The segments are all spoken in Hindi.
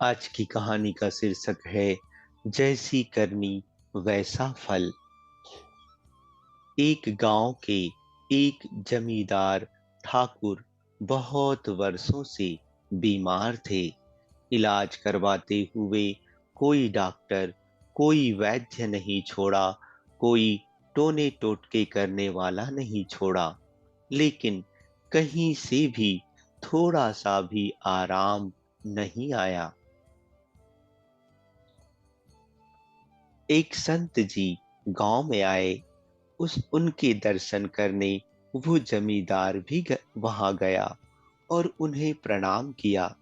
आज की कहानी का शीर्षक है जैसी करनी वैसा फल। एक गांव के एक जमींदार ठाकुर बहुत वर्षों से बीमार थे। इलाज करवाते हुए कोई डॉक्टर, कोई वैद्य नहीं छोड़ा, कोई टोने टोटके करने वाला नहीं छोड़ा, लेकिन कहीं से भी थोड़ा सा भी आराम नहीं आया। एक संत जी गांव में आए। उस उनके दर्शन करने वो जमींदार भी वहां गया और उन्हें प्रणाम किया।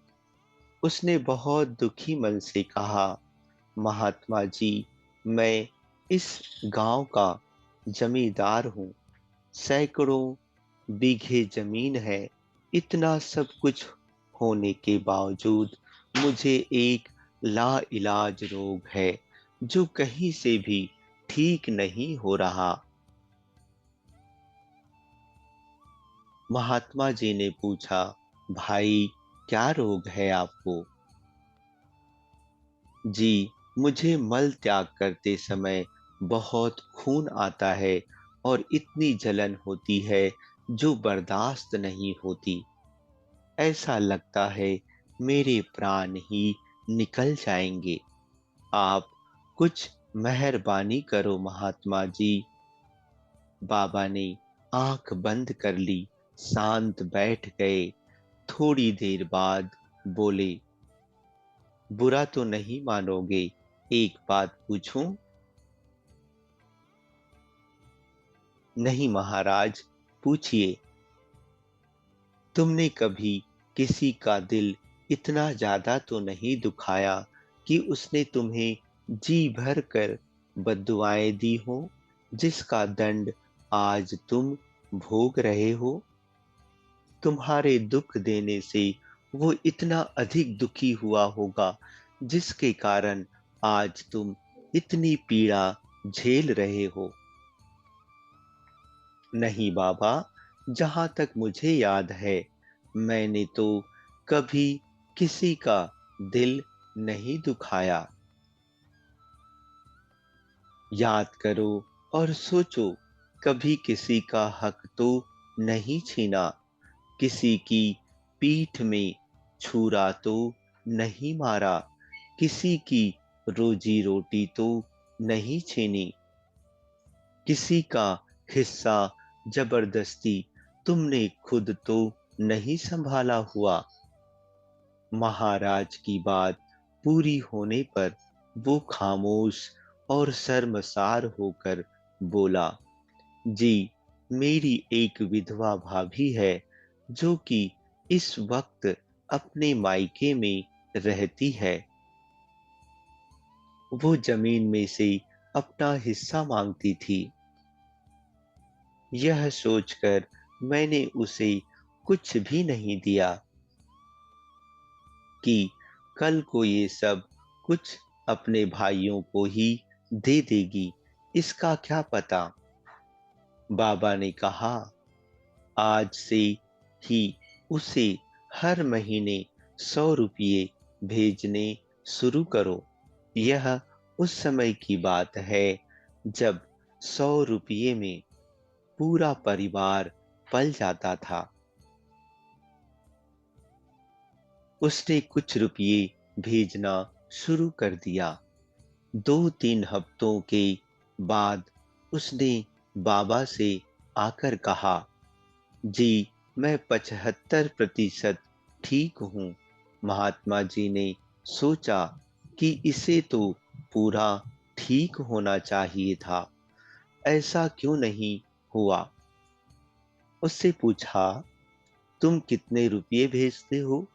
उसने बहुत दुखी मन से कहा, महात्मा जी, मैं इस गांव का जमींदार हूँ। सैकड़ों बीघे जमीन है। इतना सब कुछ होने के बावजूद मुझे एक लाइलाज रोग है जो कहीं से भी ठीक नहीं हो रहा। महात्मा जी ने पूछा, भाई, क्या रोग है आपको? जी, मुझे मल त्याग करते समय बहुत खून आता है और इतनी जलन होती है जो बर्दाश्त नहीं होती। ऐसा लगता है मेरे प्राण ही निकल जाएंगे। आप कुछ मेहरबानी करो महात्मा जी। बाबा ने आंख बंद कर ली, शांत बैठ गए। थोड़ी देर बाद बोले, बुरा तो नहीं मानोगे, एक बात पूछूं? नहीं महाराज, पूछिए। तुमने कभी किसी का दिल इतना ज्यादा तो नहीं दुखाया कि उसने तुम्हें जी भर कर बद्दुआएं दी हो, जिसका दंड आज तुम भोग रहे हो? तुम्हारे दुख देने से वो इतना अधिक दुखी हुआ होगा, जिसके कारण आज तुम इतनी पीड़ा झेल रहे हो। नहीं बाबा, जहां तक मुझे याद है, मैंने तो कभी किसी का दिल नहीं दुखाया। याद करो और सोचो, कभी किसी का हक तो नहीं छीना, किसी की पीठ में छुरा तो नहीं मारा, किसी की रोजी रोटी तो नहीं छीनी, किसी का हिस्सा जबरदस्ती तुमने खुद तो नहीं संभाला हुआ। महाराज की बात पूरी होने पर वो खामोश और शर्मसार होकर बोला, जी, मेरी एक विधवा भाभी है जो कि इस वक्त अपने मायके में रहती है। वो जमीन में से अपना हिस्सा मांगती थी। यह सोचकर मैंने उसे कुछ भी नहीं दिया कि कल को ये सब कुछ अपने भाइयों को ही दे देगी, इसका क्या पता। बाबा ने कहा, आज से ही उसे हर महीने 100 रुपये भेजने शुरू करो। यह उस समय की बात है जब 100 रुपये में पूरा परिवार पल जाता था। उसने कुछ रुपये भेजना शुरू कर दिया। 2-3 हफ्तों के बाद उसने बाबा से आकर कहा, जी, मैं 75% ठीक हूँ। महात्मा जी ने सोचा कि इसे तो पूरा ठीक होना चाहिए था, ऐसा क्यों नहीं हुआ? उससे पूछा, तुम कितने रुपये भेजते हो?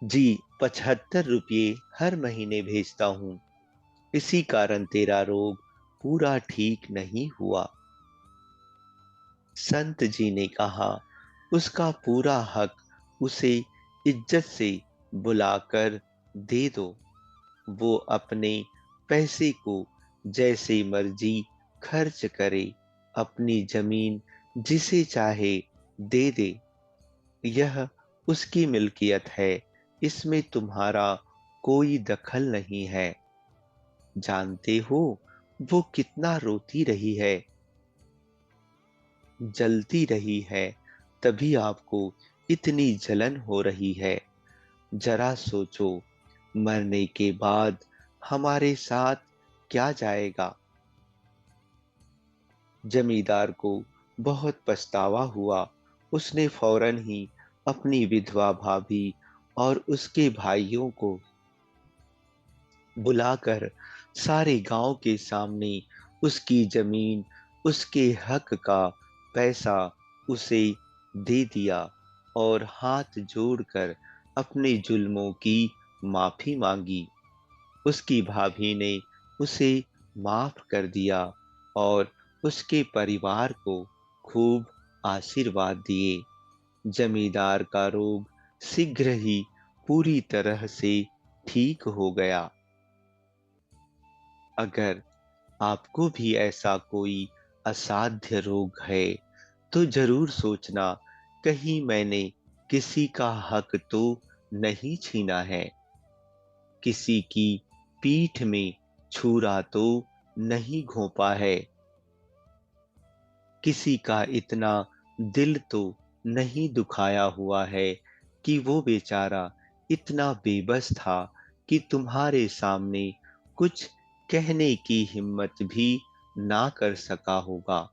जी, 75 रुपये हर महीने भेजता हूँ। इसी कारण तेरा रोग पूरा ठीक नहीं हुआ। संत जी ने कहा, उसका पूरा हक उसे इज्जत से बुलाकर दे दो। वो अपने पैसे को जैसे मर्जी खर्च करे, अपनी जमीन जिसे चाहे दे दे। यह उसकी मिल्कियत है, इसमें तुम्हारा कोई दखल नहीं है। जानते हो वो कितना रोती रही है, जलती रही है, तभी आपको इतनी जलन हो रही है। जरा सोचो, मरने के बाद हमारे साथ क्या जाएगा। जमींदार को बहुत पछतावा हुआ। उसने फौरन ही अपनी विधवा भाभी और उसके भाइयों को बुलाकर सारे गांव के सामने उसकी जमीन, उसके हक का पैसा उसे दे दिया और हाथ जोड़कर अपने जुल्मों की माफी मांगी। उसकी भाभी ने उसे माफ कर दिया और उसके परिवार को खूब आशीर्वाद दिए। जमींदार का रोग शीघ्र ही पूरी तरह से ठीक हो गया। अगर आपको भी ऐसा कोई असाध्य रोग है, तो जरूर सोचना, कहीं मैंने किसी का हक तो नहीं छीना है, किसी की पीठ में छुरा तो नहीं घोंपा है, किसी का इतना दिल तो नहीं दुखाया हुआ है कि वो बेचारा इतना बेबस था कि तुम्हारे सामने कुछ कहने की हिम्मत भी ना कर सका होगा।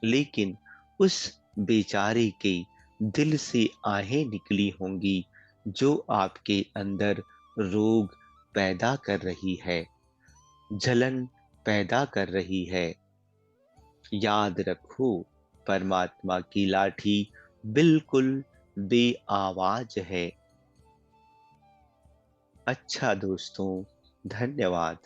लेकिन उस बेचारे के दिल से आहें निकली होंगी जो आपके अंदर रोग पैदा कर रही है, जलन पैदा कर रही है। याद रखो, परमात्मा की लाठी बिल्कुल बेआवाज है। अच्छा दोस्तों, धन्यवाद।